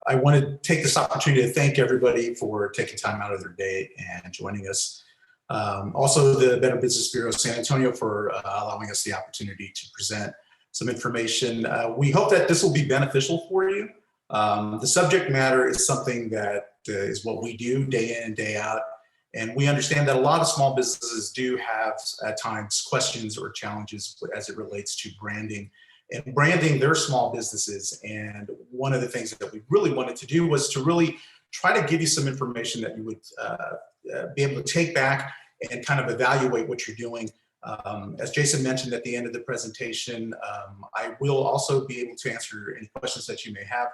I want to take this opportunity to thank everybody for taking time out of their day and joining us. Also, the Better Business Bureau of San Antonio for allowing us the opportunity to present some information. We hope that this will be beneficial for you. The subject matter is something that is what we do day in and day out. And we understand that a lot of small businesses do have at times questions or challenges as it relates to branding and branding their small businesses. And one of the things that we really wanted to do was to really try to give you some information that you would be able to take back and kind of evaluate what you're doing. As Jason mentioned at the end of the presentation, I will also be able to answer any questions that you may have.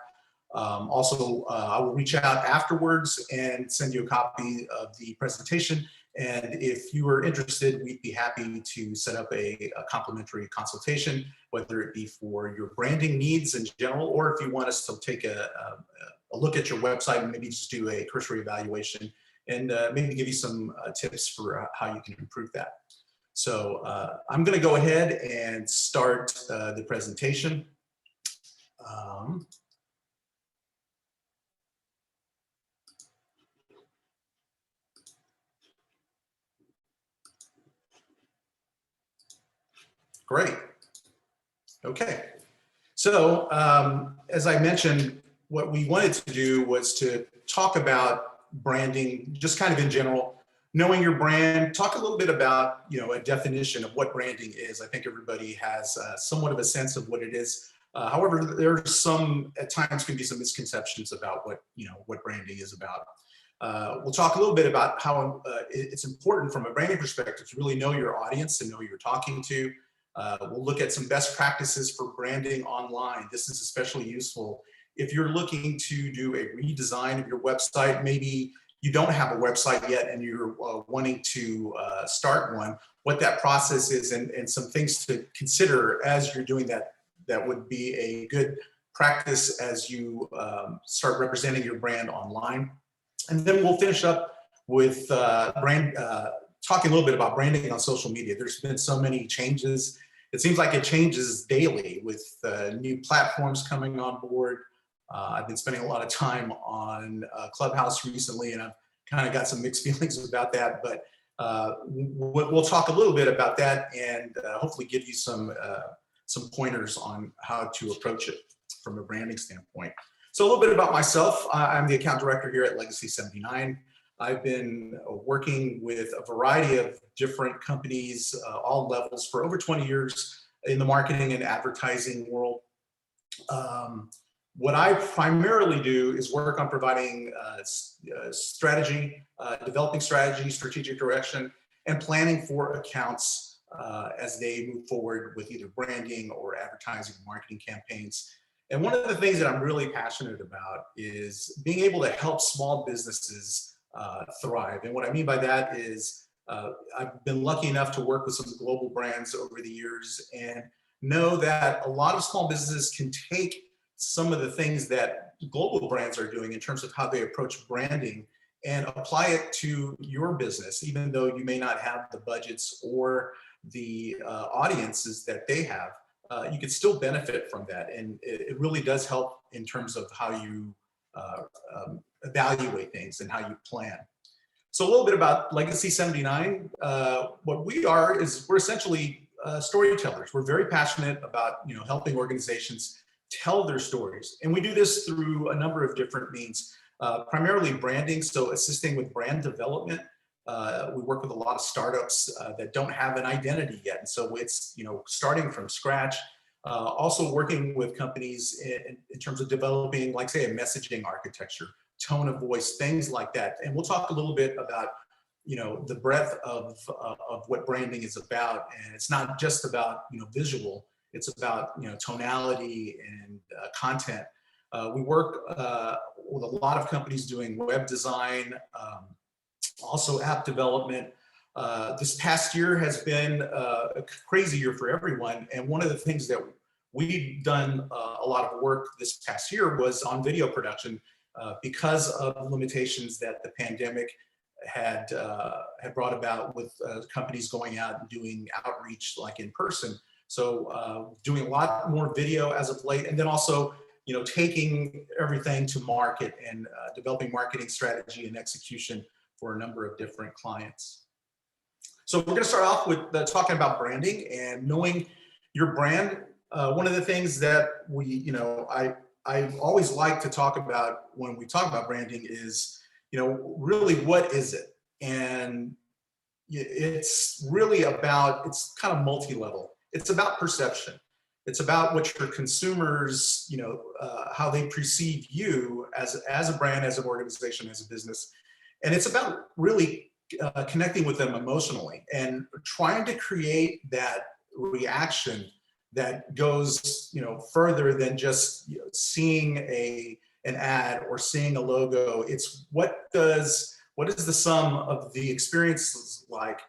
I will reach out afterwards and send you a copy of the presentation. And if you are interested, we'd be happy to set up a complimentary consultation, whether it be for your branding needs in general, or if you want us to take a look at your website and maybe just do a cursory evaluation and maybe give you some tips for how you can improve that. So I'm going to go ahead and start the presentation. Great. Okay. So as I mentioned, what we wanted to do was to talk about branding, just kind of in general, knowing your brand, talk a little bit about, a definition of what branding is. I think everybody has somewhat of a sense of what it is. However, there's at times can be some misconceptions about what branding is about. We'll talk a little bit about how it's important from a branding perspective to really know your audience and know who you're talking to. We'll look at some best practices for branding online. This is especially useful if you're looking to do a redesign of your website. Maybe you don't have a website yet and you're wanting to start one, what that process is and some things to consider as you're doing that. That would be a good practice as you start representing your brand online. And then we'll finish up with talking a little bit about branding on social media. There's been so many changes. It seems like it changes daily with new platforms coming on board. I've been spending a lot of time on Clubhouse recently, and I've kind of got some mixed feelings about that. But we'll talk a little bit about that and hopefully give you some pointers on how to approach it from a branding standpoint. So a little bit about myself. I'm the account director here at Legacy79. I've been working with a variety of different companies, all levels, for over 20 years in the marketing and advertising world. What I primarily do is work on providing strategy, developing strategy, strategic direction, and planning for accounts as they move forward with either branding or advertising or marketing campaigns. And one of the things that I'm really passionate about is being able to help small businesses thrive. And what I mean by that is I've been lucky enough to work with some global brands over the years and know that a lot of small businesses can take some of the things that global brands are doing in terms of how they approach branding and apply it to your business, even though you may not have the budgets or the audiences that they have. You can still benefit from that. And it really does help in terms of how you evaluate things and how you plan. So a little bit about Legacy79. What we are is we're essentially storytellers. We're very passionate about helping organizations tell their stories. And we do this through a number of different means, primarily branding, so assisting with brand development. We work with a lot of startups that don't have an identity yet. And so it's, starting from scratch. Also working with companies in terms of developing, like say, a messaging architecture, tone of voice, things like that. And we'll talk a little bit about, the breadth of what branding is about. And it's not just about, visual, it's about, tonality and content. We work with a lot of companies doing web design, also app development. This past year has been a crazy year for everyone. And one of the things that we've done a lot of work this past year was on video production because of limitations that the pandemic had brought about with companies going out and doing outreach like in person. So doing a lot more video as of late, and then also taking everything to market and developing marketing strategy and execution for a number of different clients. So we're going to start off with talking about branding and knowing your brand. One of the things that I always like to talk about when we talk about branding is, really what is it? And it's really about, it's kind of multi-level. It's about perception. It's about what your consumers, how they perceive you as a brand, as an organization, as a business. And it's about really connecting with them emotionally and trying to create that reaction that goes, further than just seeing an ad or seeing a logo. It's what is the sum of the experiences like,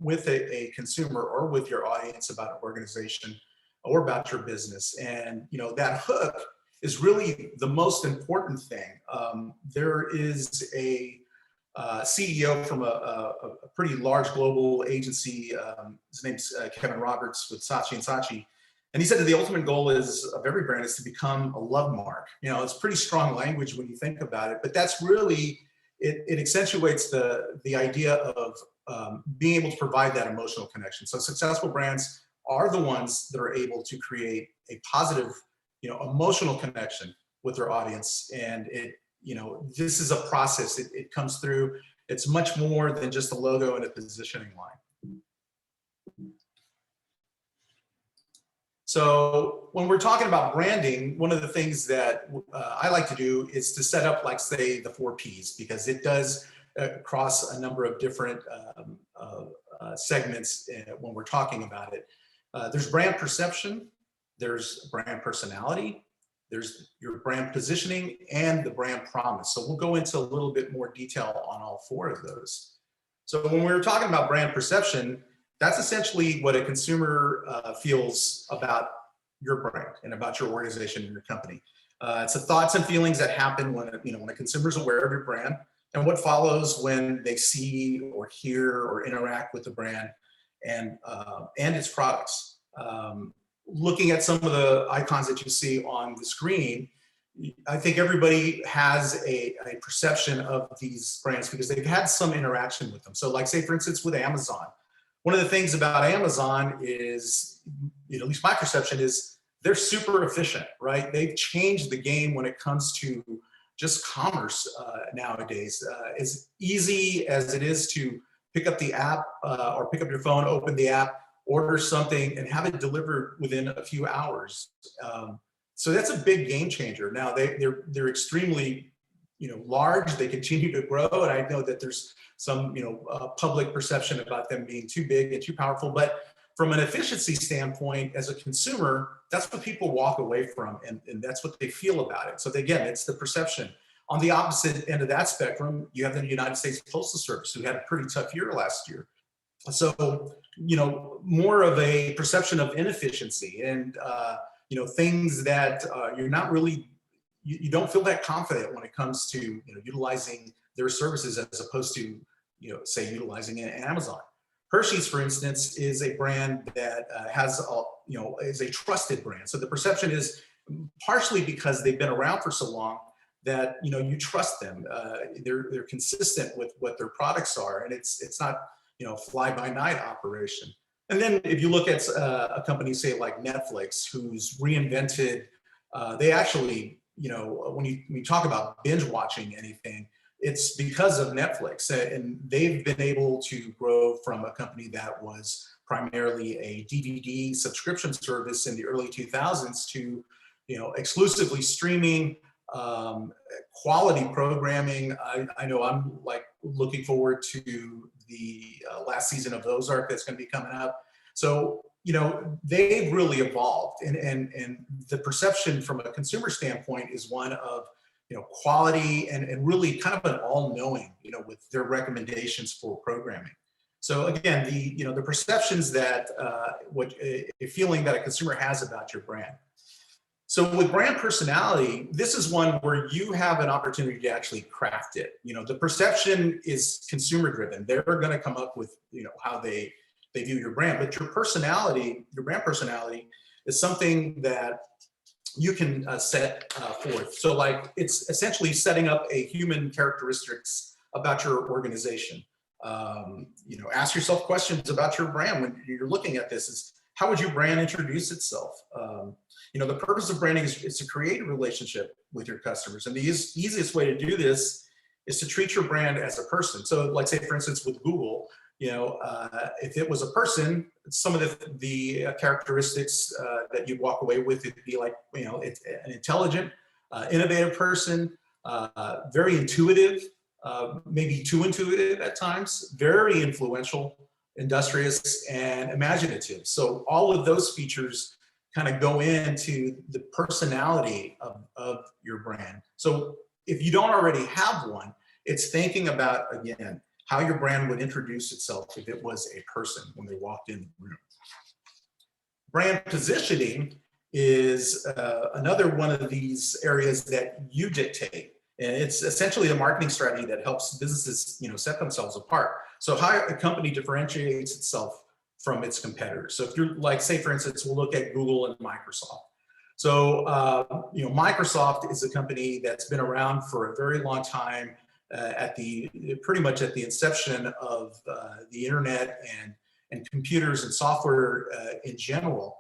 with a consumer or with your audience about an organization or about your business. And, that hook is really the most important thing. There is a CEO from a pretty large global agency. His name's Kevin Roberts with Saatchi & Saatchi. And he said that the ultimate goal of every brand is to become a love mark. It's pretty strong language when you think about it, but that's really, it accentuates the idea of being able to provide that emotional connection. So successful brands are the ones that are able to create a positive, emotional connection with their audience. And this is a process. It comes through. It's much more than just a logo and a positioning line. So when we're talking about branding, one of the things that I like to do is to set up, like, say, the 4 Ps, because it does cross a number of different segments when we're talking about it. There's brand perception, there's brand personality, there's your brand positioning, and the brand promise. So we'll go into a little bit more detail on all 4 of those. So when we're talking about brand perception, that's essentially what a consumer feels about your brand and about your organization and your company. It's the thoughts and feelings that happen when a consumer is aware of your brand, and what follows when they see or hear or interact with the brand and its products. Looking at some of the icons that you see on the screen, I think everybody has a perception of these brands because they've had some interaction with them. So, like, say, for instance, with Amazon. One of the things about Amazon is, at least my perception is, they're super efficient, right? They've changed the game when it comes to just commerce nowadays. As easy as it is to pick up the app or pick up your phone, open the app, order something, and have it delivered within a few hours. So that's a big game changer. Now they're extremely large. They continue to grow, and I know that there's some public perception about them being too big and too powerful. But from an efficiency standpoint, as a consumer, that's what people walk away from, and that's what they feel about it. So again, it's the perception. On the opposite end of that spectrum, you have the United States Postal Service, who had a pretty tough year last year. So more of a perception of inefficiency and things that you're not really, you don't feel that confident when it comes to utilizing their services as opposed to say utilizing an Amazon. Hershey's, for instance, is a brand that is a trusted brand. So the perception is partially because they've been around for so long that you trust them. They're consistent with what their products are, and it's not fly-by-night operation. And then if you look at a company, say, like Netflix, who's reinvented, they actually, when you talk about binge watching anything, it's because of Netflix. And they've been able to grow from a company that was primarily a DVD subscription service in the early 2000s to, exclusively streaming, quality programming. I know I'm looking forward to the last season of Ozark that's going to be coming up. So, they've really evolved, and the perception from a consumer standpoint is one of, quality and really kind of an all-knowing, with their recommendations for programming. So again, the perceptions that a feeling that a consumer has about your brand. So with brand personality, this is one where you have an opportunity to actually craft it. The perception is consumer driven. They're going to come up with, how they view your brand, but your brand personality is something that you can set forth. So like it's essentially setting up a human characteristics about your organization. You know, ask yourself questions about your brand when you're looking at this. Is how would your brand introduce itself? You know, the purpose of branding is to create a relationship with your customers. And the easiest way to do this is to treat your brand as a person. So like say, for instance, with Google, you know, if it was a person, some of the characteristics that you'd walk away with, it'd be like, you know, it's an intelligent, innovative person, very intuitive, maybe too intuitive at times, very influential, industrious, and imaginative. So all of those features kind of go into the personality of your brand. So if you don't already have one, it's thinking about, again, how your brand would introduce itself if it was a person when they walked in the room. Brand positioning is another one of these areas that you dictate. And it's essentially a marketing strategy that helps businesses, you know, set themselves apart. So how a company differentiates itself from its competitors. So if you're like, say, for instance, we'll look at Google and Microsoft. So, you know, Microsoft is a company that's been around for a very long time, pretty much at the inception of the internet and computers and software in general.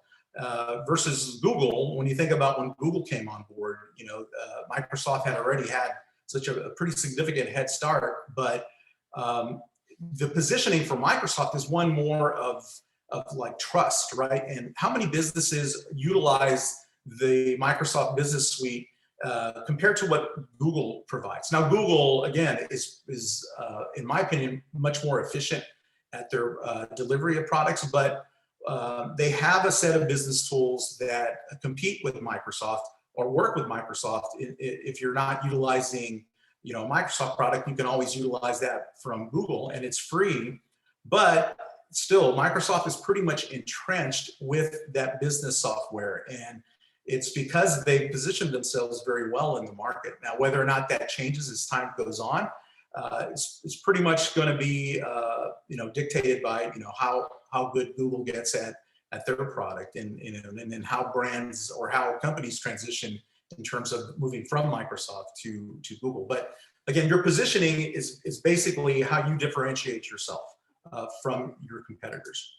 Versus Google, when you think about when Google came on board, you know, Microsoft had already had such a pretty significant head start, but the positioning for Microsoft is one more of like trust, right? And how many businesses utilize the Microsoft Business Suite compared to what Google provides? Now, Google, again, is in my opinion, much more efficient at their delivery of products, but they have a set of business tools that compete with Microsoft or work with Microsoft. If you're not utilizing, you know, a Microsoft product, you can always utilize that from Google, and it's free. But still, Microsoft is pretty much entrenched with that business software, and it's because they positioned themselves very well in the market. Now, whether or not that changes as time goes on, it's pretty much going to be, you know, dictated by, you know, how good Google gets at their product, and you know, and then how brands or how companies transition in terms of moving from Microsoft to Google. But again, your positioning is basically how you differentiate yourself from your competitors.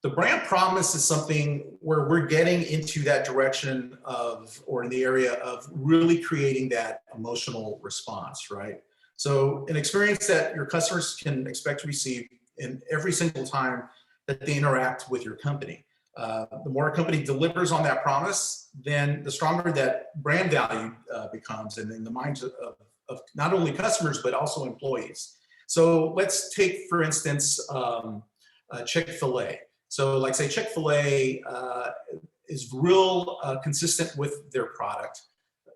The brand promise is something where we're getting into that direction of, or in the area of really creating that emotional response, right? So an experience that your customers can expect to receive in every single time that they interact with your company. The more a company delivers on that promise, then the stronger that brand value becomes, and in the minds of not only customers, but also employees. So let's take, for instance, Chick-fil-A. So like say Chick-fil-A is real consistent with their product.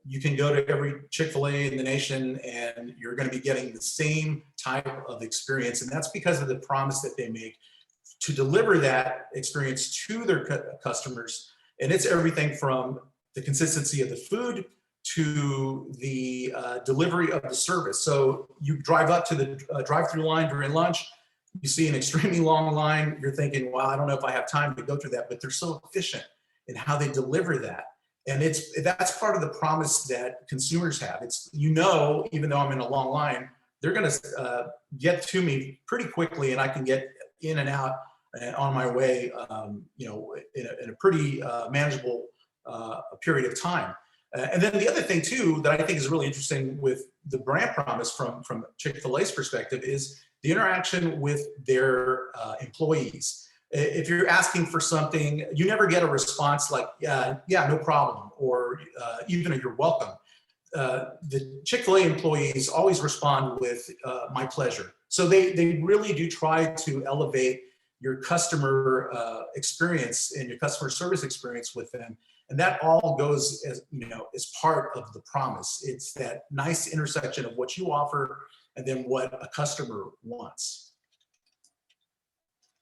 You can go to every Chick-fil-A in the nation and you're going to be getting the same type of experience. And that's because of the promise that they make to deliver that experience to their customers. And it's everything from the consistency of the food to the delivery of the service. So you drive up to the drive-through line during lunch, you see an extremely long line, you're thinking, well, I don't know if I have time to go through that, but they're so efficient in how they deliver that. And that's part of the promise that consumers have. It's, you know, even though I'm in a long line, they're going to get to me pretty quickly, and I can get in and out on my way, you know, in a pretty manageable period of time. And then the other thing too that I think is really interesting with the brand promise from Chick-fil-A's perspective is the interaction with their employees. If you're asking for something, you never get a response like, yeah, no problem, or even a you're welcome. The Chick-fil-A employees always respond with my pleasure. So they really do try to elevate your customer experience and your customer service experience with them. And that all goes as, you know, as part of the promise. It's that nice intersection of what you offer and then what a customer wants.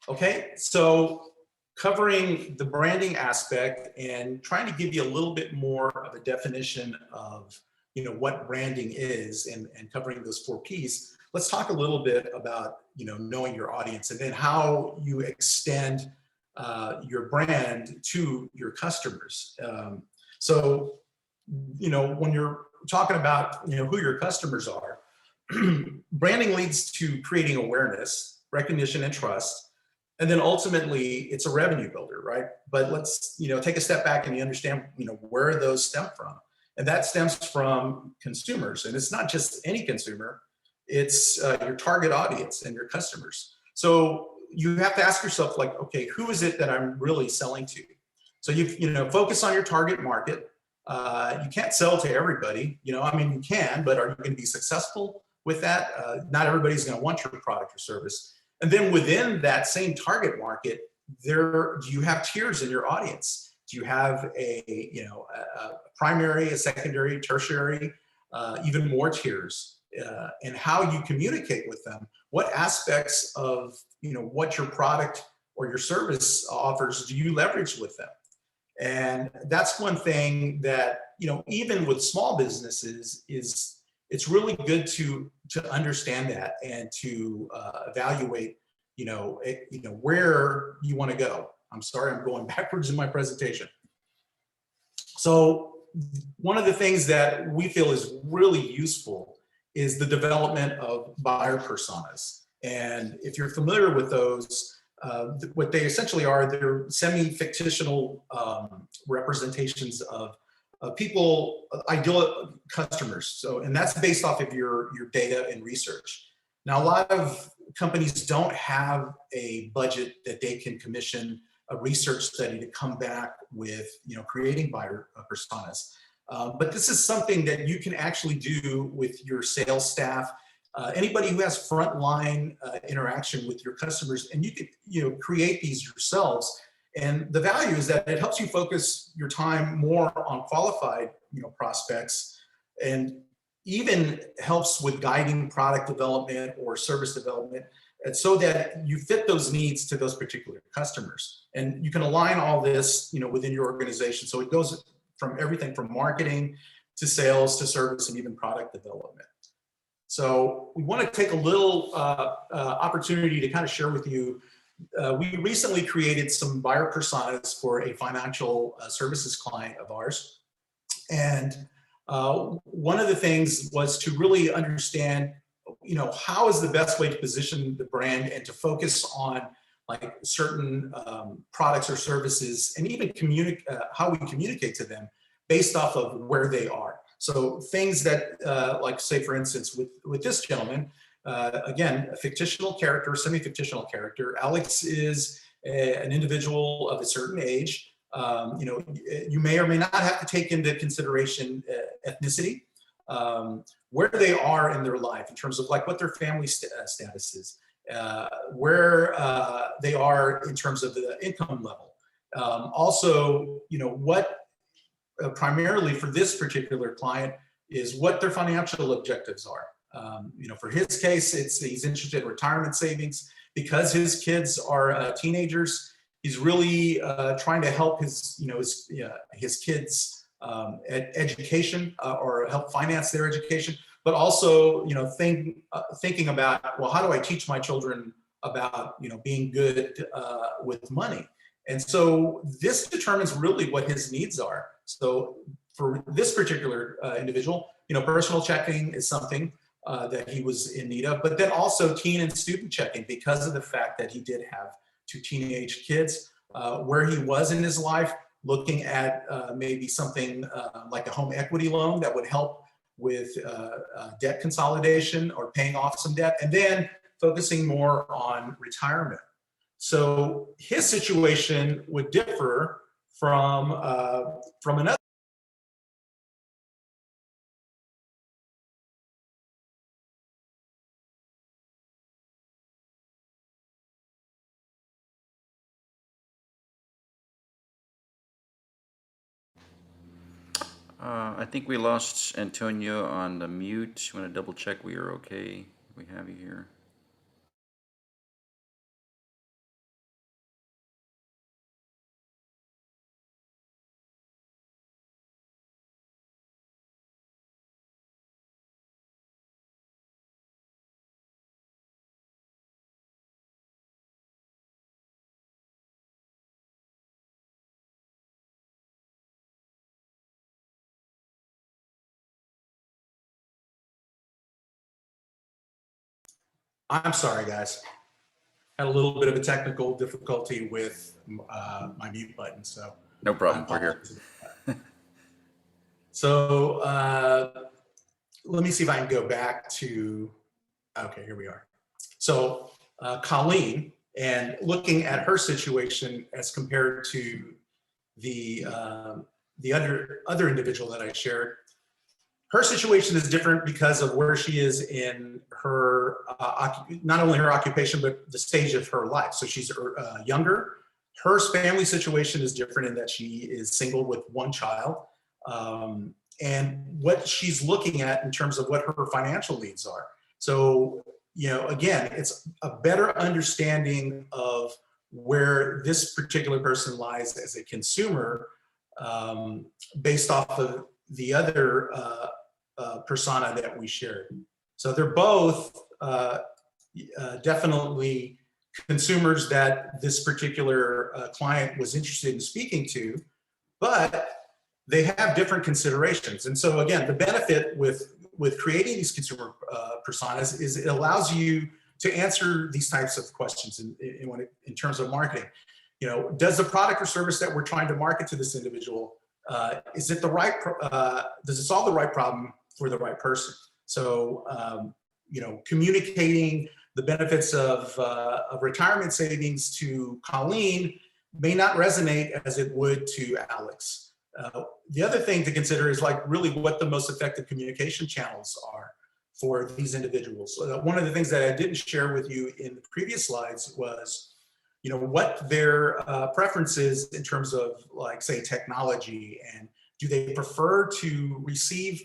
Okay, so covering the branding aspect and trying to give you a little bit more of a definition of, you know, what branding is, and covering those 4 Ps, let's talk a little bit about, you know, knowing your audience and then how you extend your brand to your customers. So, when you're talking about, who your customers are, branding leads to creating awareness, recognition, and trust. And then ultimately it's a revenue builder, right? But let's, take a step back and you understand, where those stem from. And that stems from consumers. And it's not just any consumer, it's your target audience and your customers. So you have to ask yourself, like, okay, who is it that I'm really selling to? So focus on your target market. You can't sell to everybody, you can, but are you going to be successful with that? Not everybody's going to want your product or service. And then within that same target market, do you have tiers in your audience? Do you have a primary, a secondary, tertiary, even more tiers? And how you communicate with them? What aspects of what your product or your service offers do you leverage with them? And that's one thing that even with small businesses it's really good to understand that and to evaluate where you want to go. I'm sorry, I'm going backwards in my presentation. So one of the things that we feel is really useful is the development of buyer personas. And if you're familiar with those, what they essentially are, they're semi-fictional representations of people, ideal customers. So, and that's based off of your data and research. Now, a lot of companies don't have a budget that they can commission a research study to come back with, creating buyer personas. But this is something that you can actually do with your sales staff, anybody who has frontline interaction with your customers, and you can, create these yourselves. And the value is that it helps you focus your time more on qualified, prospects, and even helps with guiding product development or service development, and so that you fit those needs to those particular customers. And you can align all this, within your organization. So it goes from everything from marketing to sales to service and even product development. So we want to take a little opportunity to kind of share with you. We recently created some buyer personas for a financial services client of ours. And one of the things was to really understand, how is the best way to position the brand and to focus on like certain products or services, and even how we communicate to them based off of where they are. So things that, like say for instance, with this gentleman, again, a fictional character, semi-fictional character. Alex is an individual of a certain age. You may or may not have to take into consideration ethnicity, where they are in their life in terms of like what their family status is, where they are in terms of the income level. Also, what primarily for this particular client is what their financial objectives are. For his case, he's interested in retirement savings because his kids are teenagers. He's really trying to help his kids' education or help finance their education, but also thinking about, well, how do I teach my children about being good with money? And so this determines really what his needs are. So for this particular individual, personal checking is something that he was in need of, but then also teen and student checking because of the fact that he did have two teenage kids, where he was in his life, looking at maybe something like a home equity loan that would help with debt consolidation or paying off some debt, and then focusing more on retirement. So his situation would differ from another. I think we lost Antonio on the mute. Want to double check we are okay? We have you here. I'm sorry, guys. Had a little bit of a technical difficulty with my mute button, so No I problem. We're here. apologize. So let me see if I can go back to, okay, here we are. So Colleen, and looking at her situation as compared to the other individual that I shared, her situation is different because of where she is in her, not only her occupation, but the stage of her life. So she's younger. Her family situation is different in that she is single with one child. And what she's looking at in terms of what her financial needs are. So, you know, again, it's a better understanding of where this particular person lies as a consumer, based off of the other persona that we shared. So they're both definitely consumers that this particular client was interested in speaking to, but they have different considerations. And so again, the benefit with creating these consumer personas is it allows you to answer these types of questions in terms of marketing. You know, does the product or service that we're trying to market to this individual, is it the right, does it solve the right problem for the right person? So, you know, communicating the benefits of retirement savings to Colleen may not resonate as it would to Alex. The other thing to consider is like really what the most effective communication channels are for these individuals. One of the things that I didn't share with you in the previous slides was, you know, what their preference is in terms of, like, say, technology, and do they prefer to receive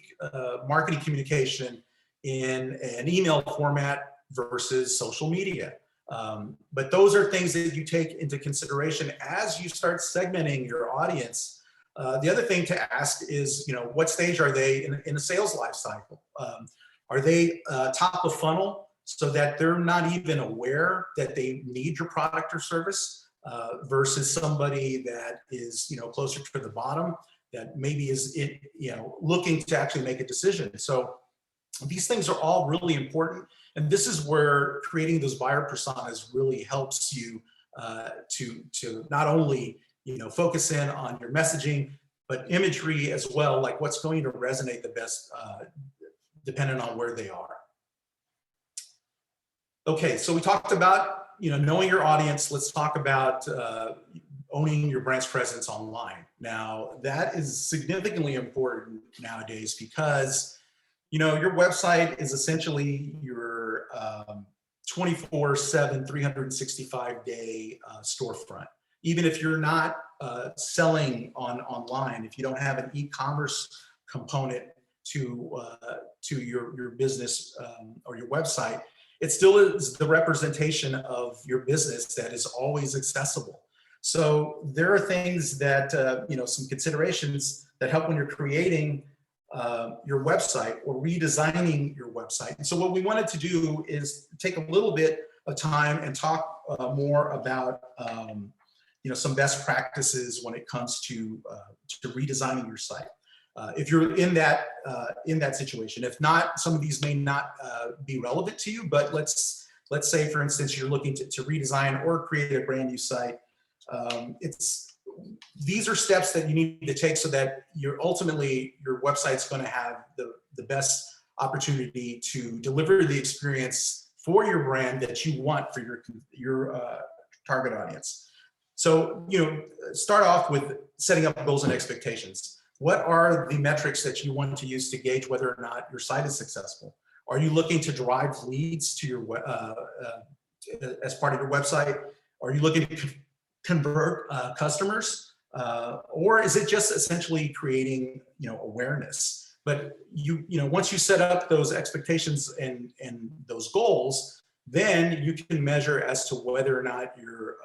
marketing communication in an email format versus social media. But those are things that you take into consideration as you start segmenting your audience. The other thing to ask is, you know, what stage are they in a sales life cycle? Are they top of funnel so that they're not even aware that they need your product or service, versus somebody that is, you know, closer to the bottom that maybe is, you know, looking to actually make a decision. So these things are all really important. And this is where creating those buyer personas really helps you to not only, you know, focus in on your messaging, but imagery as well, like what's going to resonate the best, depending on where they are. Okay, so we talked about, you know, knowing your audience. Let's talk about owning your brand's presence online. Now, that is significantly important nowadays because, you know, your website is essentially your 24/7, 365-day storefront. Even if you're not selling online, if you don't have an e-commerce component to your business or your website, it still is the representation of your business that is always accessible. So there are things that, you know, some considerations that help when you're creating your website or redesigning your website. And so what we wanted to do is take a little bit of time and talk more about you know, some best practices when it comes to redesigning your site. If you're in that situation, if not, some of these may not be relevant to you. But let's say, for instance, you're looking to redesign or create a brand new site. These are steps that you need to take so that ultimately your website's going to have the best opportunity to deliver the experience for your brand that you want for your target audience. So, you know, start off with setting up goals and expectations. What are the metrics that you want to use to gauge whether or not your site is successful? Are you looking to drive leads to your as part of your website? Are you looking to convert customers, or is it just essentially creating, you know, awareness? But you know, once you set up those expectations and those goals, then you can measure as to whether or not you're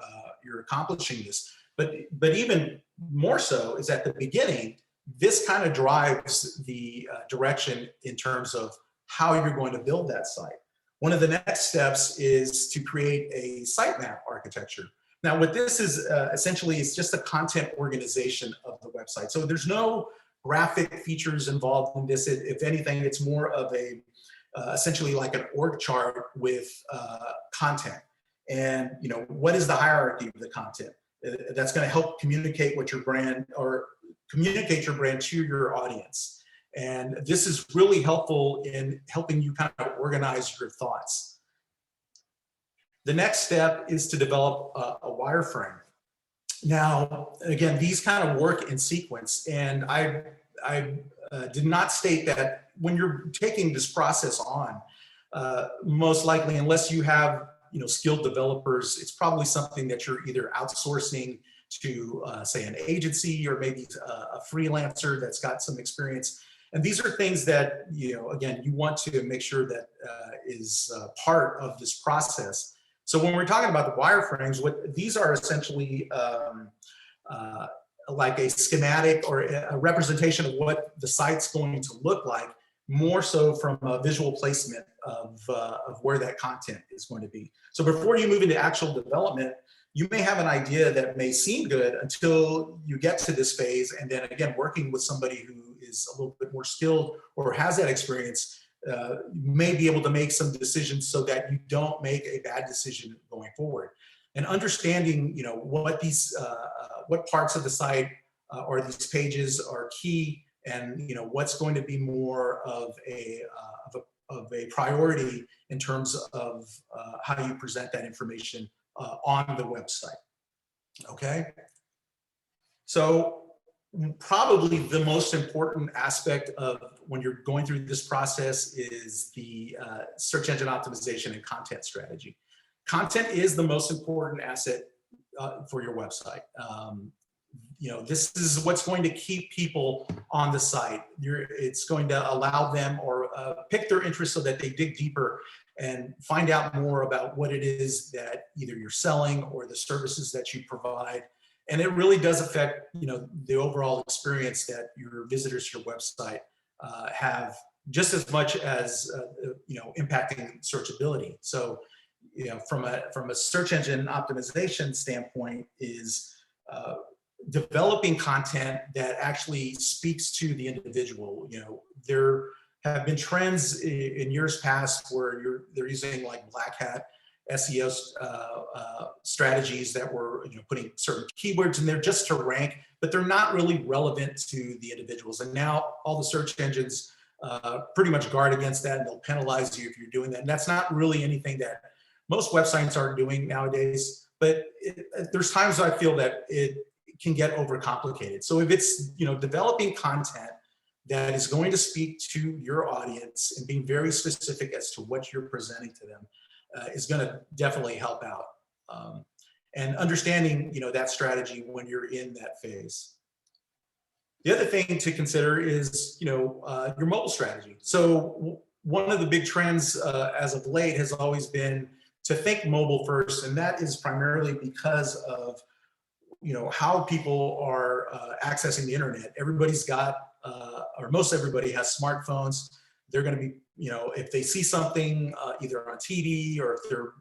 accomplishing this. But even more so is at the beginning, this kind of drives the direction in terms of how you're going to build that site. One of the next steps is to create a sitemap architecture. Now, what this is essentially is just a content organization of the website. So there's no graphic features involved in this. If anything, it's more of a essentially like an org chart with content. And what is the hierarchy of the content? That's going to help communicate what your brand, or communicate your brand to your audience. And this is really helpful in helping you kind of organize your thoughts. The next step is to develop a wireframe. Now, again, these kind of work in sequence, and I did not state that when you're taking this process on, most likely, unless you have skilled developers, it's probably something that you're either outsourcing to say an agency, or maybe a freelancer that's got some experience. And these are things that again, you want to make sure that is part of this process. So when we're talking about the wireframes, these are essentially like a schematic or a representation of what the site's going to look like, more so from a visual placement of where that content is going to be. So before you move into actual development, you may have an idea that may seem good until you get to this phase, and then again, working with somebody who is a little bit more skilled or has that experience, you may be able to make some decisions so that you don't make a bad decision going forward. And understanding, what these, what parts of the site or these pages are key, and what's going to be more of a priority in terms of how you present that information on the website. Okay. So probably the most important aspect of when you're going through this process is the search engine optimization and content strategy. Content is the most important asset for your website. This is what's going to keep people on the site. It's going to allow them or pick their interest so that they dig deeper and find out more about what it is that either you're selling or the services that you provide. And it really does affect, the overall experience that your visitors to your website have, just as much as, impacting searchability. So, from a search engine optimization standpoint, is developing content that actually speaks to the individual. There have been trends in years past where they're using like black hat SEO strategies that were putting certain keywords in there just to rank, but they're not really relevant to the individuals. And now all the search engines pretty much guard against that, and they'll penalize you if you're doing that. And that's not really anything that most websites are doing nowadays. But there's times I feel that it can get overcomplicated. So if it's developing content that is going to speak to your audience and being very specific as to what you're presenting to them, is going to definitely help out. And understanding that strategy when you're in that phase. The other thing to consider is your mobile strategy. So one of the big trends as of late has always been to think mobile first, and that is primarily because of how people are accessing the internet. Everybody's got, or most everybody has smartphones. They're going to be, if they see something either on TV, or if they're,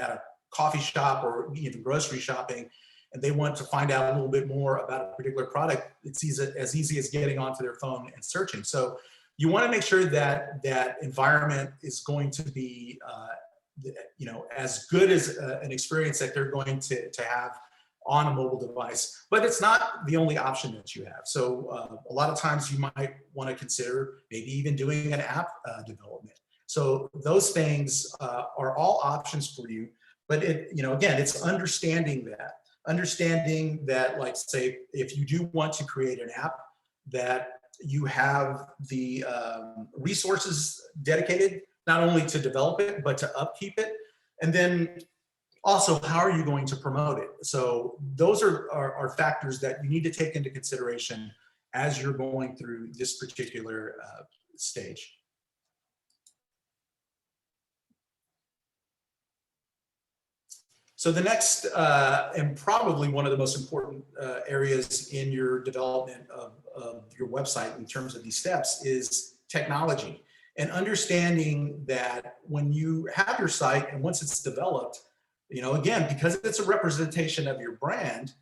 at a coffee shop or even grocery shopping, and they want to find out a little bit more about a particular product, it's as easy as getting onto their phone and searching. So you want to make sure that that environment is going to be, as good as an experience that they're going to have on a mobile device, but it's not the only option that you have. So a lot of times you might want to consider maybe even doing an app development. So those things are all options for you, but again, it's understanding that, like, say, if you do want to create an app, that you have the resources dedicated not only to develop it, but to upkeep it. And then also, how are you going to promote it? So those are factors that you need to take into consideration as you're going through this particular stage. So the next, and probably one of the most important areas in your development of your website in terms of these steps is technology. And understanding that when you have your site and once it's developed, again, because it's a representation of your brand,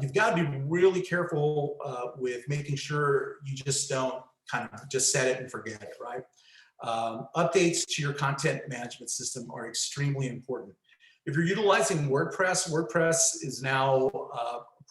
you've got to be really careful with making sure you just don't kind of just set it and forget it, right? Updates to your content management system are extremely important. If you're utilizing WordPress, WordPress is now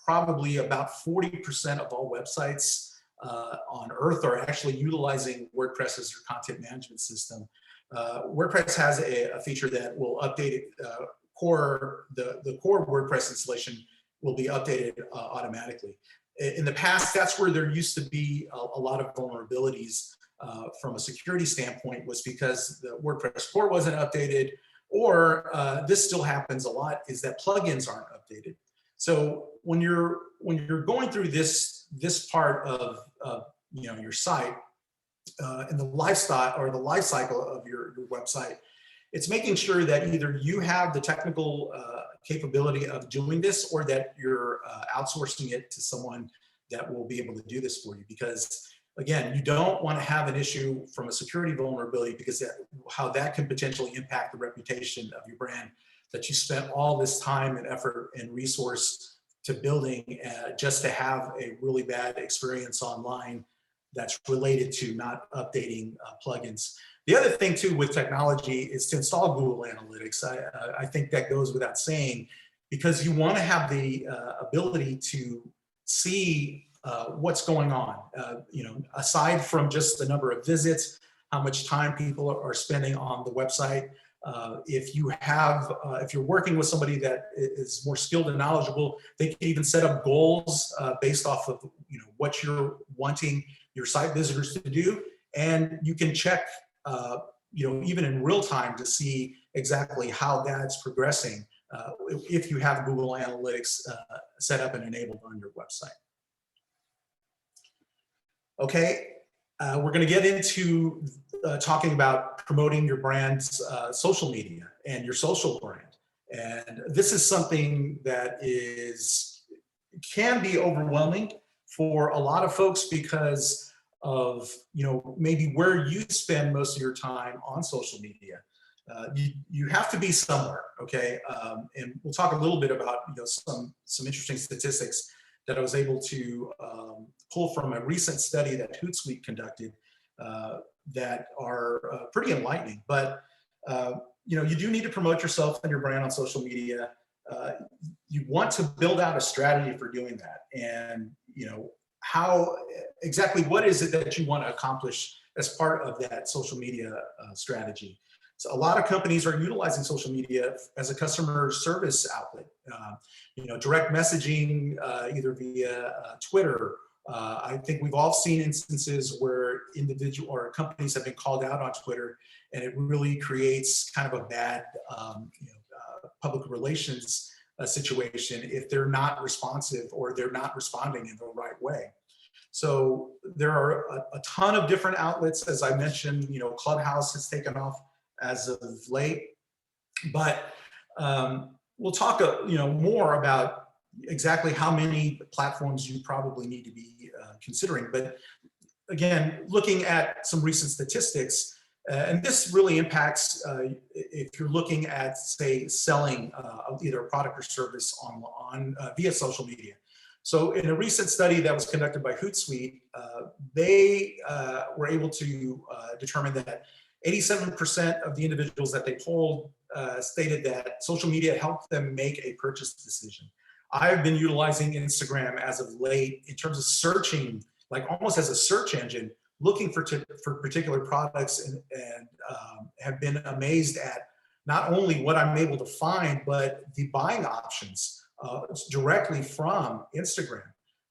probably about 40% of all websites on Earth are actually utilizing WordPress as your content management system. WordPress has a feature that will update it, the core WordPress installation will be updated automatically. In the past, that's where there used to be a lot of vulnerabilities from a security standpoint, was because the WordPress core wasn't updated, or this still happens a lot, is that plugins aren't updated. So when you're going through this part of your site and the lifestyle or the life cycle of your website, it's making sure that either you have the technical capability of doing this, or that you're outsourcing it to someone that will be able to do this for you. Because again, you don't want to have an issue from a security vulnerability, because how that can potentially impact the reputation of your brand that you spent all this time and effort and resource to building just to have a really bad experience online that's related to not updating plugins. The other thing too with technology is to install Google Analytics. I think that goes without saying, because you want to have the ability to see what's going on. Aside from just the number of visits, how much time people are spending on the website. If you're working with somebody that is more skilled and knowledgeable, they can even set up goals based off of what you're wanting your site visitors to do, and you can check even in real time to see exactly how that's progressing if you have Google Analytics set up and enabled on your website. Okay, we're going to get into talking about promoting your brand's social media and your social brand. And this is something that can be overwhelming for a lot of folks because of maybe where you spend most of your time on social media. You have to be somewhere, okay? And we'll talk a little bit about some interesting statistics that I was able to pull from a recent study that Hootsuite conducted that are pretty enlightening. But you do need to promote yourself and your brand on social media. You want to build out a strategy for doing that, and how exactly what is it that you want to accomplish as part of that social media strategy. So a lot of companies are utilizing social media as a customer service outlet. Direct messaging, either via Twitter. I think we've all seen instances where individual or companies have been called out on Twitter, and it really creates kind of a bad public relations situation if they're not responsive or they're not responding in the right way. So there are a ton of different outlets. As I mentioned, Clubhouse has taken off as of late, but we'll talk more about exactly how many platforms you probably need to be considering. But again, looking at some recent statistics, and this really impacts if you're looking at, say, selling either a product or service on via social media. So in a recent study that was conducted by Hootsuite, they were able to determine that 87% of the individuals that they polled stated that social media helped them make a purchase decision. I've been utilizing Instagram as of late in terms of searching, like almost as a search engine, looking for particular products, and have been amazed at not only what I'm able to find, but the buying options directly from Instagram.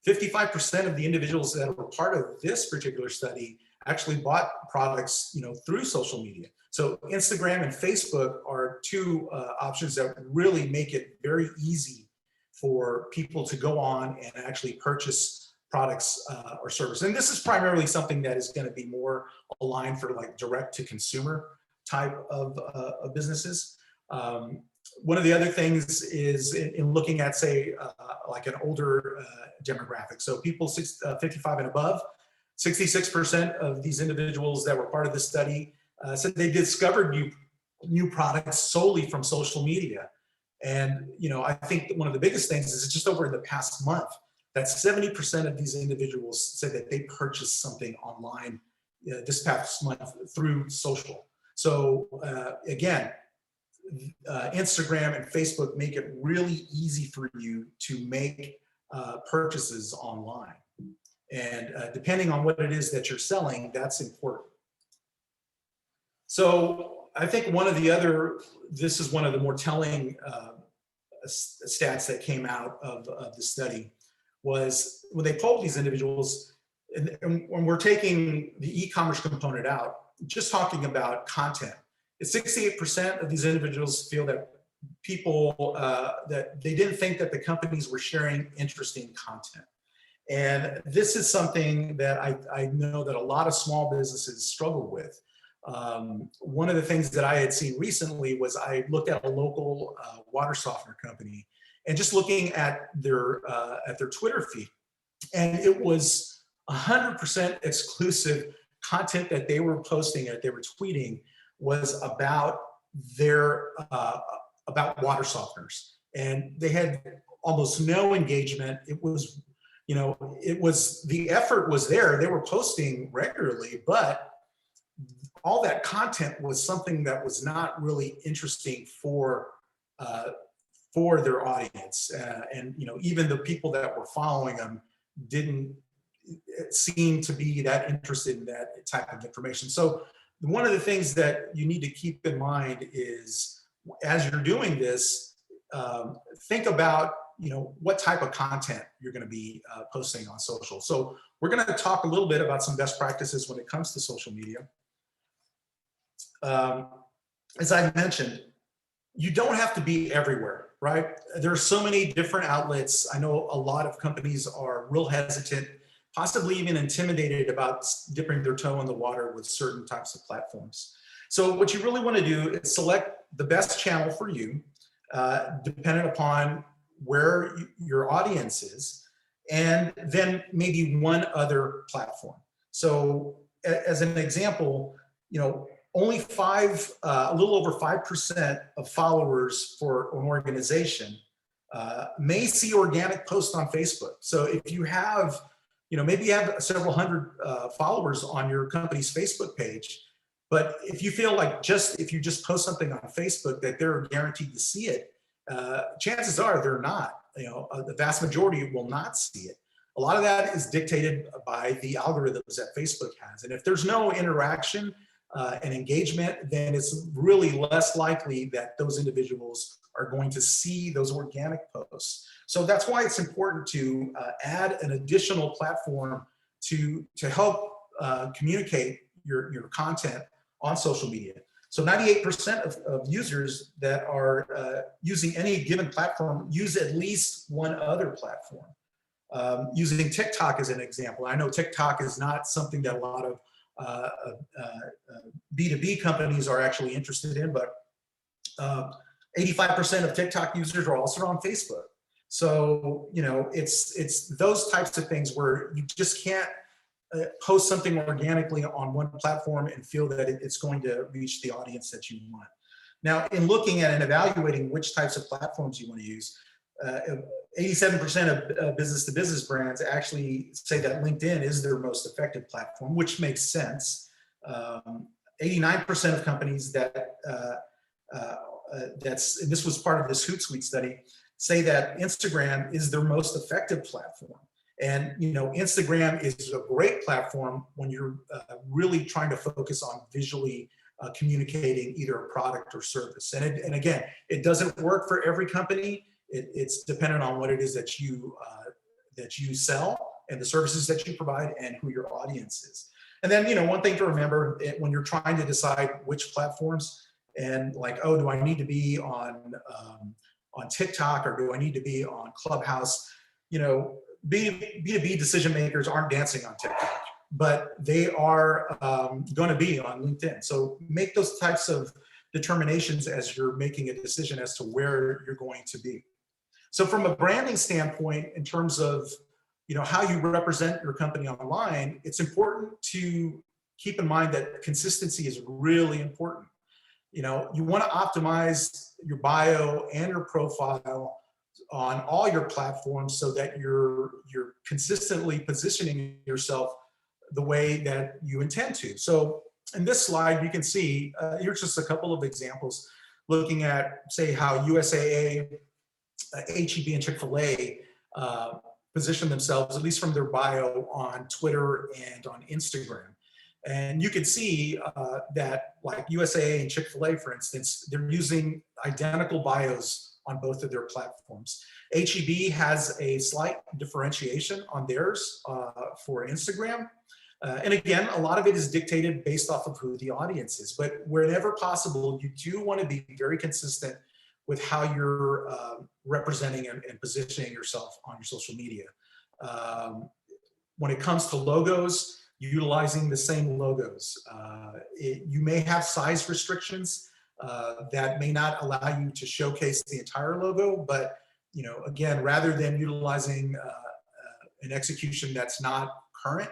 55% of the individuals that were part of this particular study actually bought products, through social media. So Instagram and Facebook are two options that really make it very easy for people to go on and actually purchase products or service. And this is primarily something that is going to be more aligned for like direct to consumer type of businesses. One of the other things is in looking at, say, like an older demographic. So people 55 and above, 66% of these individuals that were part of the study said they discovered new products solely from social media. And I think one of the biggest things is just over the past month that 70% of these individuals said that they purchased something online this past month through social. So again, Instagram and Facebook make it really easy for you to make purchases online. And depending on what it is that you're selling, that's important. So I think one of the other, this is one of the more telling stats that came out of the study, was when they polled these individuals, and when we're taking the e-commerce component out, just talking about content, 68% of these individuals feel that people, that they didn't think that the companies were sharing interesting content. And this is something that I know that a lot of small businesses struggle with. One of the things that I had seen recently was I looked at a local water softener company, and just looking at their Twitter feed, and it was 100% exclusive content that they were posting, that they were tweeting, was about their about water softeners, and they had almost no engagement. It was, you know, it was, the effort was there. They were posting regularly, but all that content was something that was not really interesting for their audience, and you know, even the people that were following them didn't seem to be that interested in that type of information. So one of the things that you need to keep in mind is, as you're doing this, think about, you know, what type of content you're going to be posting on social. So we're going to talk a little bit about some best practices when it comes to social media. As I mentioned, you don't have to be everywhere, right? There are so many different outlets. I know a lot of companies are real hesitant, possibly even intimidated about dipping their toe in the water with certain types of platforms. So what you really want to do is select the best channel for you, dependent upon where your audience is, and then maybe one other platform. So as an example, you know, only a little over 5% of followers for an organization may see organic posts on Facebook. So if you have, you know, maybe you have several hundred followers on your company's Facebook page, but if you feel like if you just post something on Facebook that they're guaranteed to see it, chances are they're not. You know, the vast majority will not see it. A lot of that is dictated by the algorithms that Facebook has. And if there's no interaction and engagement, then it's really less likely that those individuals are going to see those organic posts. So that's why it's important to add an additional platform to help communicate your content on social media. So 98% of users that are using any given platform use at least one other platform. Using TikTok as an example, I know TikTok is not something that a lot of B2B companies are actually interested in, but 85% of TikTok users are also on Facebook. So, you know, it's those types of things where you just can't post something organically on one platform and feel that it's going to reach the audience that you want. Now, in looking at and evaluating which types of platforms you want to use, 87% of business-to-business brands actually say that LinkedIn is their most effective platform, which makes sense. 89% of companies that, and this was part of this Hootsuite study, say that Instagram is their most effective platform. And, you know, Instagram is a great platform when you're really trying to focus on visually communicating either a product or service. And again, it doesn't work for every company. It's dependent on what it is that you sell and the services that you provide and who your audience is. And then, you know, one thing to remember when you're trying to decide which platforms, and like, oh, do I need to be on TikTok or do I need to be on Clubhouse? You know, B2B decision makers aren't dancing on TikTok, but they are going to be on LinkedIn. So make those types of determinations as you're making a decision as to where you're going to be. So from a branding standpoint, in terms of, you know, how you represent your company online, it's important to keep in mind that consistency is really important. You know, you want to optimize your bio and your profile on all your platforms so that you're consistently positioning yourself the way that you intend to. So in this slide, you can see, here's just a couple of examples looking at, say, how USAA, HEB, and Chick-fil-A position themselves, at least from their bio, on Twitter and on Instagram. And you can see that, like USAA and Chick-fil-A, for instance, they're using identical bios on both of their platforms. HEB has a slight differentiation on theirs for Instagram. And again, a lot of it is dictated based off of who the audience is. But wherever possible, you do want to be very consistent with how you're representing and positioning yourself on your social media. When it comes to logos, utilizing the same logos. You may have size restrictions that may not allow you to showcase the entire logo, but again, rather than utilizing an execution that's not current,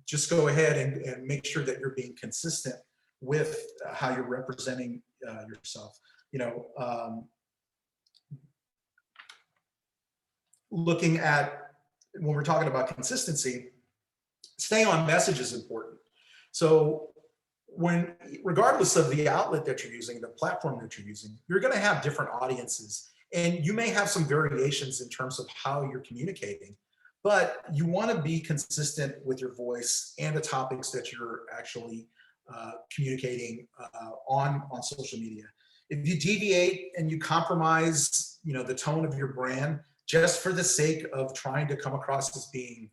just go ahead and make sure that you're being consistent with how you're representing yourself. Looking at, when we're talking about consistency, staying on message is important. So regardless of the outlet that you're using, the platform that you're using, you're going to have different audiences, and you may have some variations in terms of how you're communicating, but you want to be consistent with your voice and the topics that you're actually communicating on social media. If you deviate and you compromise, the tone of your brand just for the sake of trying to come across as being,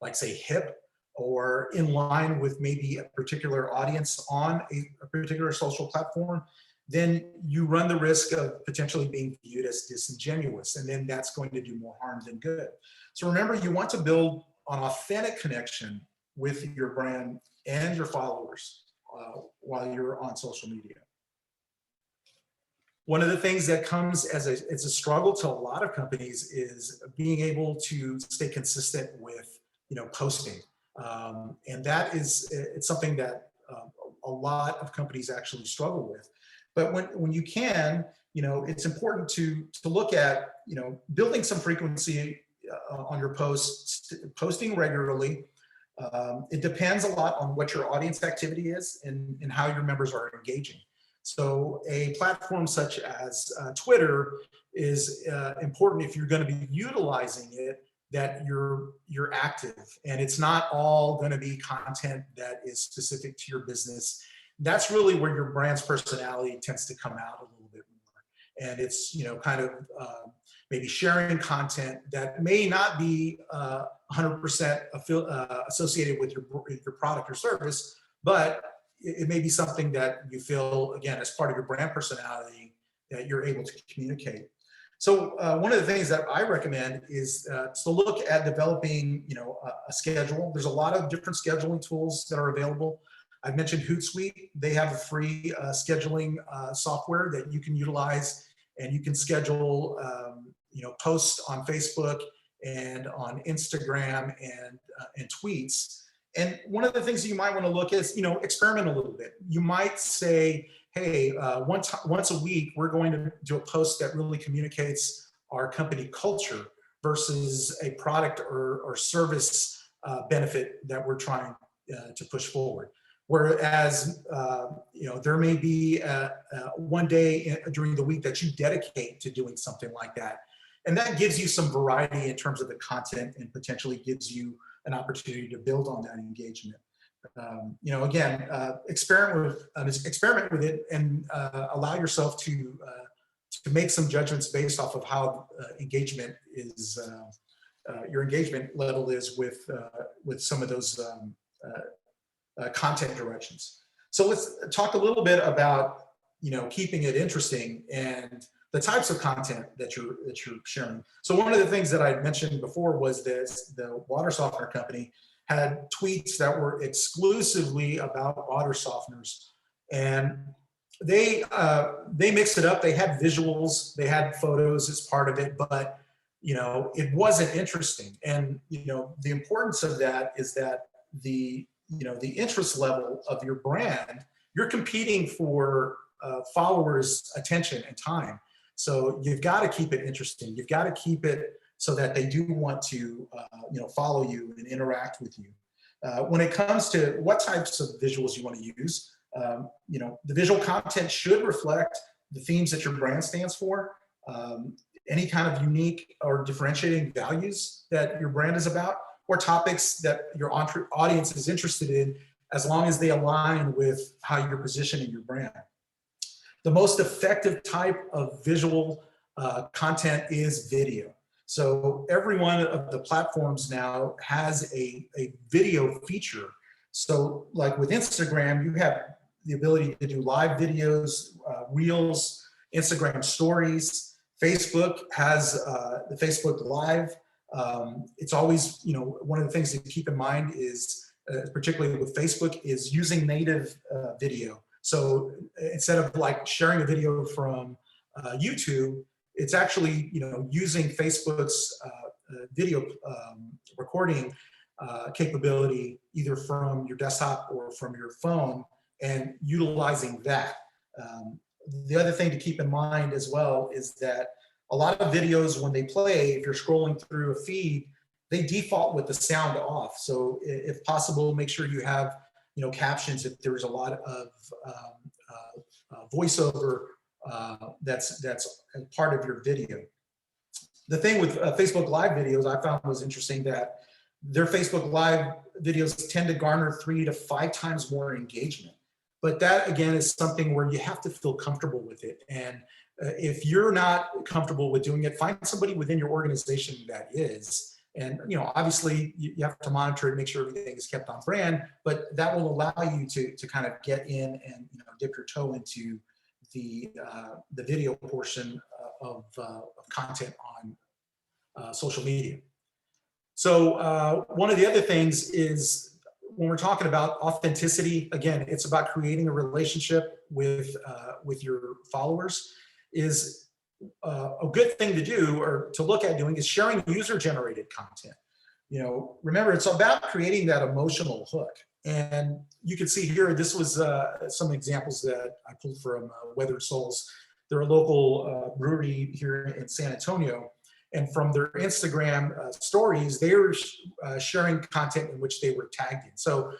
like, say, hip or in line with maybe a particular audience on a particular social platform, then you run the risk of potentially being viewed as disingenuous, and then that's going to do more harm than good. So remember, you want to build an authentic connection with your brand and your followers while you're on social media. One of the things that comes as a struggle to a lot of companies is being able to stay consistent with, posting. And that it's something that a lot of companies actually struggle with. But when you can, it's important to look at, building some frequency on your posts, posting regularly. It depends a lot on what your audience activity is and how your members are engaging. So a platform such as Twitter is important if you're going to be utilizing it, that you're active, and it's not all going to be content that is specific to your business. That's really where your brand's personality tends to come out a little bit more. And it's, kind of maybe sharing content that may not be 100% associated with your product or service, but it may be something that you feel, again, as part of your brand personality, that you're able to communicate. So one of the things that I recommend is to look at developing, a schedule. There's a lot of different scheduling tools that are available. I've mentioned Hootsuite. They have a free scheduling software that you can utilize, and you can schedule, posts on Facebook and on Instagram and tweets. And one of the things that you might want to look is, experiment a little bit. You might say, hey, once a week, we're going to do a post that really communicates our company culture versus a product or service benefit that we're trying to push forward. Whereas, there may be one day during the week that you dedicate to doing something like that. And that gives you some variety in terms of the content, and potentially gives you an opportunity to build on that engagement. Again, experiment with it, and allow yourself to make some judgments based off of how engagement is, your engagement level is with some of those content directions. So let's talk a little bit about keeping it interesting and the types of content that you're sharing. So one of the things that I mentioned before was this: the water softener company had tweets that were exclusively about water softeners, and they mixed it up. They had visuals, they had photos as part of it, but it wasn't interesting. And the importance of that is that the interest level of your brand, you're competing for followers' attention and time. So you've got to keep it interesting. You've got to keep it so that they do want to, follow you and interact with you. When it comes to what types of visuals you want to use, the visual content should reflect the themes that your brand stands for, any kind of unique or differentiating values that your brand is about, or topics that your audience is interested in, as long as they align with how you're positioning your brand. The most effective type of visual content is video. So every one of the platforms now has a video feature. So like with Instagram, you have the ability to do live videos, reels, Instagram stories. Facebook has the Facebook Live. It's always, one of the things to keep in mind is, particularly with Facebook, is using native video. So instead of like sharing a video from YouTube, it's actually, using Facebook's video recording capability, either from your desktop or from your phone, and utilizing that. The other thing to keep in mind as well is that a lot of videos, when they play, if you're scrolling through a feed, they default with the sound off. So if possible, make sure you have, captions if there's a lot of voiceover that's part of your video. The thing with Facebook Live videos I found was interesting, that their Facebook Live videos tend to garner 3 to 5 times more engagement. But that, again, is something where you have to feel comfortable with it. And if you're not comfortable with doing it, find somebody within your organization that is. And, obviously you have to monitor it, make sure everything is kept on brand, but that will allow you to kind of get in and, dip your toe into the video portion of content on social media. So one of the other things is, when we're talking about authenticity, again, it's about creating a relationship with your followers. Is a good thing to do, or to look at doing, is sharing user-generated content. Remember, it's about creating that emotional hook. And you can see here, this was some examples that I pulled from Weathered Souls. They're a local brewery here in San Antonio. And from their Instagram stories, they were sharing content in which they were tagged in. So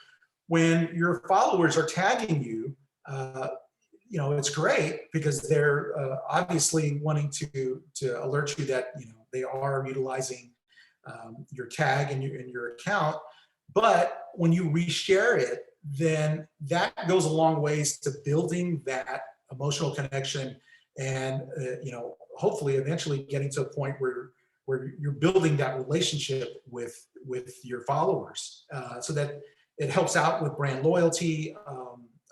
when your followers are tagging you, it's great, because they're obviously wanting to alert you that they are utilizing your tag and your account. But when you reshare it, then that goes a long ways to building that emotional connection, and hopefully eventually getting to a point where you're building that relationship with your followers, so that it helps out with brand loyalty.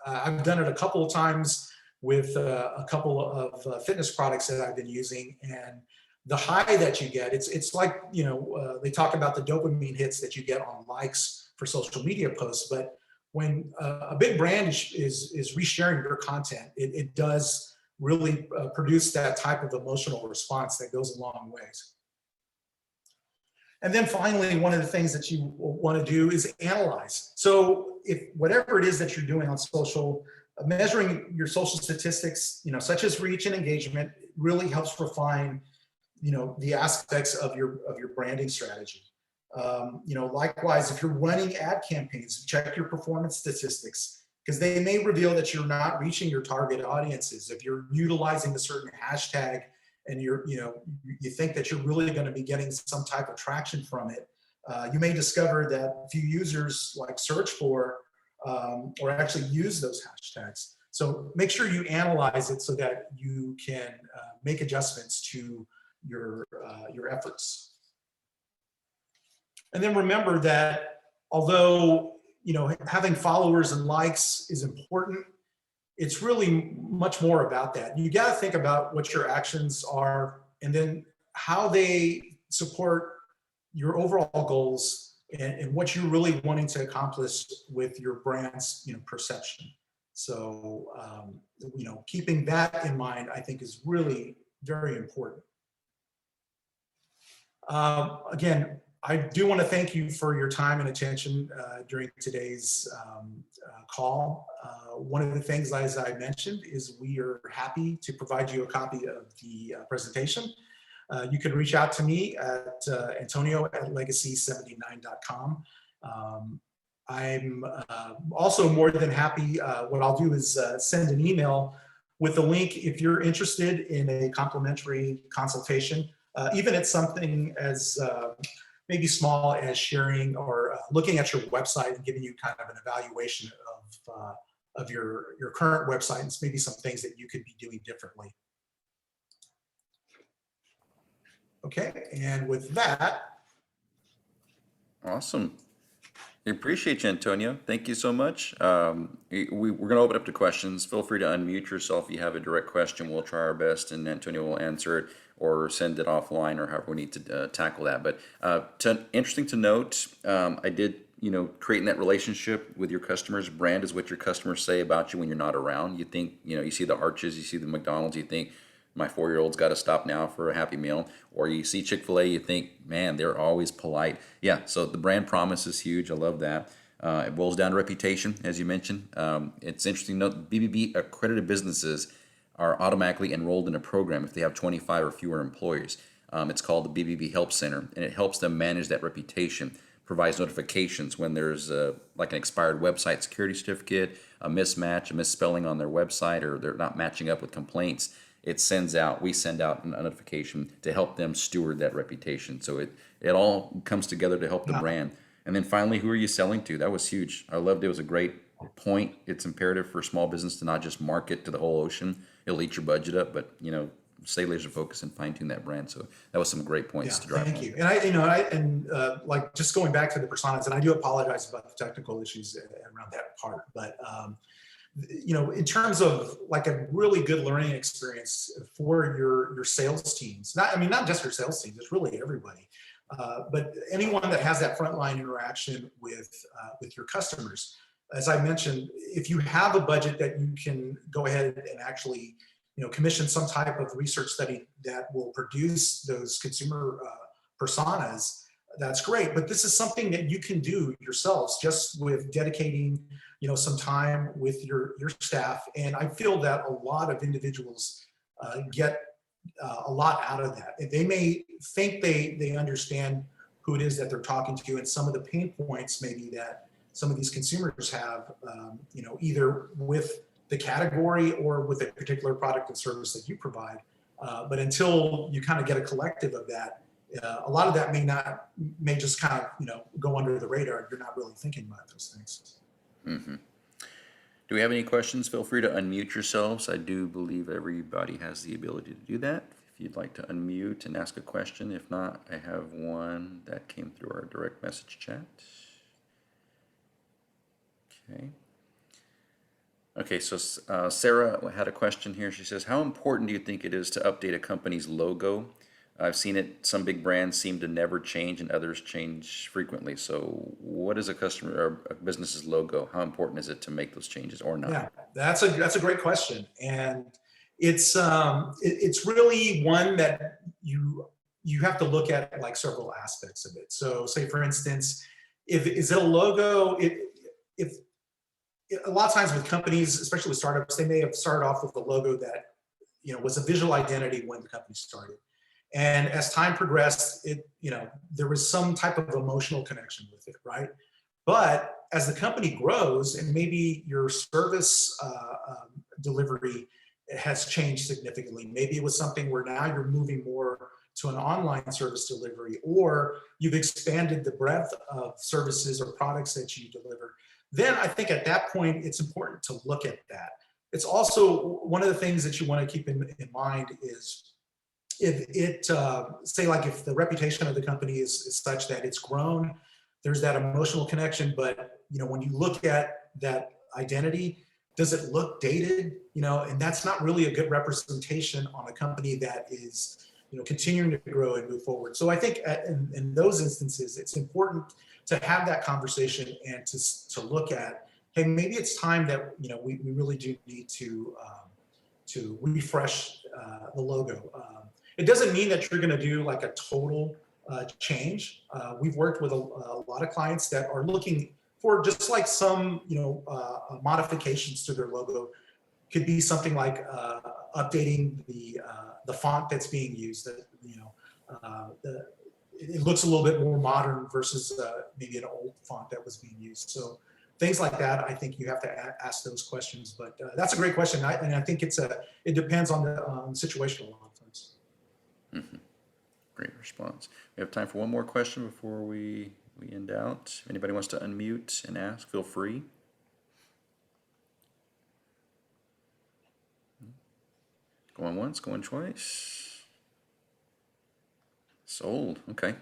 I've done it a couple of times with a couple of fitness products that I've been using, and the high that you get, it's like, they talk about the dopamine hits that you get on likes for social media posts, but when a big brand is resharing your content, it does really produce that type of emotional response that goes a long ways. And then finally, one of the things that you want to do is analyze. So if whatever it is that you're doing on social, measuring your social statistics, such as reach and engagement, really helps refine, the aspects of your branding strategy. Likewise, if you're running ad campaigns, check your performance statistics, because they may reveal that you're not reaching your target audiences. If you're utilizing a certain hashtag and you think that you're really going to be getting some type of traction from it, you may discover that few users search for or actually use those hashtags. So make sure you analyze it so that you can make adjustments to your efforts. And then remember that although having followers and likes is important, it's really much more about that. You got to think about what your actions are, and then how they support your overall goals and what you're really wanting to accomplish with your brand's perception. So keeping that in mind, I think, is really very important. Again, I do want to thank you for your time and attention during today's call. One of the things, as I mentioned, is we are happy to provide you a copy of the presentation. You can reach out to me at Antonio@legacy79.com. I'm also more than happy. What I'll do is send an email with the link if you're interested in a complimentary consultation, even at something as maybe small as sharing or looking at your website and giving you kind of an evaluation of your current website and maybe some things that you could be doing differently. Okay, and with that. Awesome. We appreciate you, Antonio. Thank you so much. We're going to open up to questions. Feel free to unmute yourself if you have a direct question. We'll try our best, and Antonio will answer it or send it offline or however we need to tackle that. But interesting to note, I did, creating that relationship with your customers. Brand is what your customers say about you when you're not around. You think, you see the Arches, you see the McDonald's, you think, my 4-year-old's got to stop now for a Happy Meal. Or you see Chick-fil-A, you think, man, they're always polite. Yeah, so the brand promise is huge. I love that. It boils down to reputation, as you mentioned. It's interesting to note BBB accredited businesses are automatically enrolled in a program if they have 25 or fewer employees. It's called the BBB Help Center, and it helps them manage that reputation. Provides notifications when there's like an expired website security certificate, a mismatch, a misspelling on their website, or they're not matching up with complaints. We send out a notification to help them steward that reputation. So it all comes together to help the brand. And then finally, who are you selling to? That was huge. I loved it. It was a great point. It's imperative for small business to not just market to the whole ocean. It'll eat your budget up, but stay laser focused and fine tune that brand. So that was some great points to drive. Thank you. And like just going back to the personas, and I do apologize about the technical issues around that part, but in terms of like a really good learning experience for your sales teams, not just your sales teams, it's really everybody, but anyone that has that frontline interaction with your customers. As I mentioned, if you have a budget that you can go ahead and actually commission some type of research study that will produce those consumer personas, that's great. But this is something that you can do yourselves just with dedicating some time with your staff. And I feel that a lot of individuals get a lot out of that. They may think they understand who it is that they're talking to and some of the pain points maybe that some of these consumers have, either with the category or with a particular product and service that you provide. But until you kind of get a collective of that, a lot of that may just kind of, go under the radar. You're not really thinking about those things. Mm-hmm. Do we have any questions? Feel free to unmute yourselves. I do believe everybody has the ability to do that. If you'd like to unmute and ask a question. If not, I have one that came through our direct message chat. Okay, so Sarah had a question here. She says, how important do you think it is to update a company's logo? I've seen it, some big brands seem to never change and others change frequently. So what is a customer or a business's logo? How important is it to make those changes or not? Yeah, that's a great question. And it's really one that you have to look at like several aspects of it. So say for instance, is it a logo? If a lot of times with companies, especially with startups, they may have started off with a logo that was a visual identity when the company started. And as time progressed, there was some type of emotional connection with it, right? But as the company grows and maybe your service delivery has changed significantly, maybe it was something where now you're moving more to an online service delivery, or you've expanded the breadth of services or products that you deliver, then I think at that point, it's important to look at that. It's also one of the things that you want to keep in mind is if it, say like if the reputation of the company is such that it's grown, there's that emotional connection, but when you look at that identity, does it look dated? And that's not really a good representation on a company that is continuing to grow and move forward. So I think in those instances, it's important to have that conversation and to look at, hey, maybe it's time that we really do need to refresh the logo. It doesn't mean that you're going to do like a total change. We've worked with a lot of clients that are looking for just like some modifications to their logo. Could be something like it looks a little bit more modern versus maybe an old font that was being used. So things like that, I think you have to ask those questions. But that's a great question, and I think it depends on the situation a lot of times. Mm-hmm. Great response. We have time for one more question before we end out. If anybody wants to unmute and ask, feel free. Going once, going twice. Sold. Okay.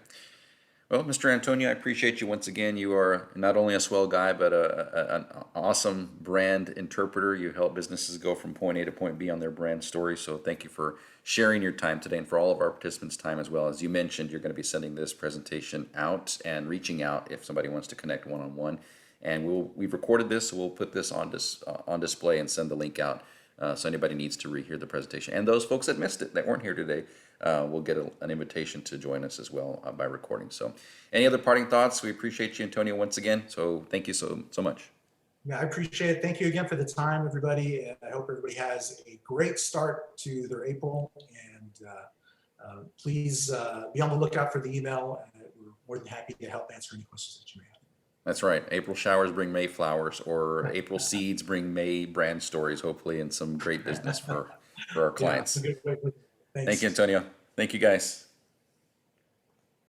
Well, Mr. Antonio, I appreciate you once again. You are not only a swell guy, but an awesome brand interpreter. You help businesses go from point A to point B on their brand story. So thank you for sharing your time today and for all of our participants' time as well. As you mentioned, you're going to be sending this presentation out and reaching out if somebody wants to connect one-on-one. And we've recorded this, so we'll put this on display and send the link out. So anybody needs to rehear the presentation. And those folks that missed it, that weren't here today, will get an invitation to join us as well by recording. So any other parting thoughts? We appreciate you, Antonio, once again. So thank you so much. Yeah, I appreciate it. Thank you again for the time, everybody. And I hope everybody has a great start to their April. And please be on the lookout for the email. We're more than happy to help answer any questions that you may have. That's right. April showers bring May flowers, or April seeds bring May brand stories, hopefully, and some great business for our clients. Yeah, Thank you, Antonio. Thank you, guys.